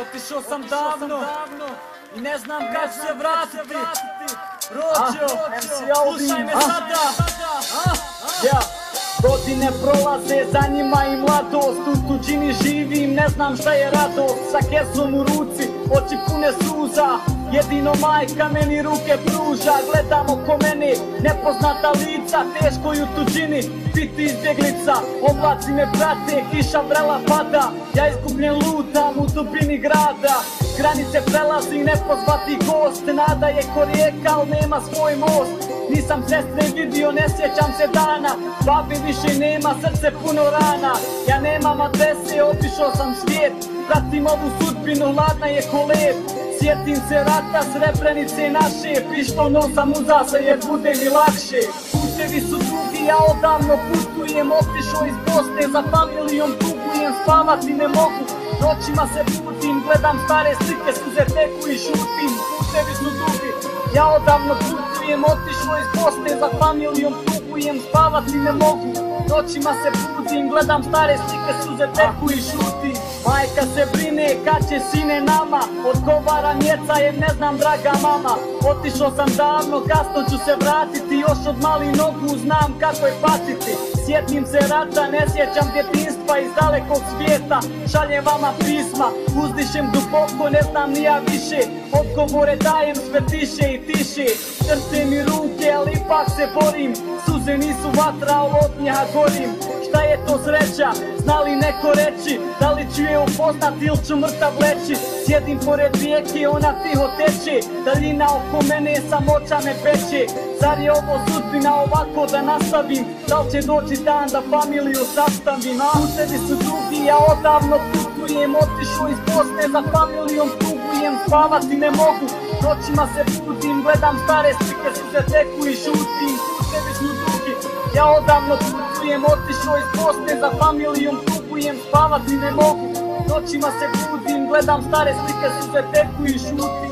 Otišao sam davno i ne znam kad ću se vratiti. Rođo, slušaj me sada. Godine prolaze, za njima i mladost. U tuđini živim, ne znam šta je radost. Sa kesom u ruci, oči pune suza. Jedino majka meni ruke pruža. Gledam oko mene nepoznata lica. Teško i u tuđini biti izbjeglica. Oblaci me prate, kiša vrela pada. Ja iskupljen lutam u dubini grada. Granice prelazi nepozvati gost. Nada je ko rijeka, al nema svoj most. Nisam sestre vidio, ne sjećam se dana. Babi više nema, srce puno rana. Ja nemam adrese, otišao sam svijet. Pratim ovu sudbinu, hladna je ko led. Sjetim se rata, Srebrenice naše. Pištol nosam uza se jer bude mi lakše. Putevi su drugi, ja odavno putujem. Otišao iz Bosne, za familijom tugujem. Spavati ne mogu, noćima se budim. Gledam stare slike, suze teku i šutim. Putevi su drugi, ja odavno putujem. Otišao iz Bosne, za familijom tugujem. Spavati ne mogu, noćima se budim. Gledam stare slike, suze teku i šutim. Majka se brine kad će sine nama. Odgovaram djeca jer ne znam draga mama. Otišao sam davno, kasno ću se vratiti. Još od malih nogu znam kako je patiti. Sjetim se rata, ne sjećam djetinstva iz dalekog svijeta. Šaljem vama pisma, uzdišem duboko, ne znam ni ja više. Odgovore dajem sve tiše i tiše. Trte mi ruke, ali ipak se borim. Suze nisu vatra, ali od njeha gorim. Šta je to sreća, zna li neko reći? Da li ću je upoznat ili ću mrtav leći? Sjedim pored rijeke, ona tiho teče. Daljina oko mene, samoća me peče. Zar je ovo sudbina ovako da nastavim? Da li će doći dan da familiju sastavim? Putevi su drugi, ja odavno putujem. Otišao iz Bosne, za familijom tugujem. Spavati ne mogu, noćima se budim. Gledam stare slike, suze teku i šutim. Putevi su drugi, ja odavno putujem. Otišao iz Bosne, za familijom tugujem. Spavati ne mogu, noćima se budim. Gledam stare slike, suze teku i šutim.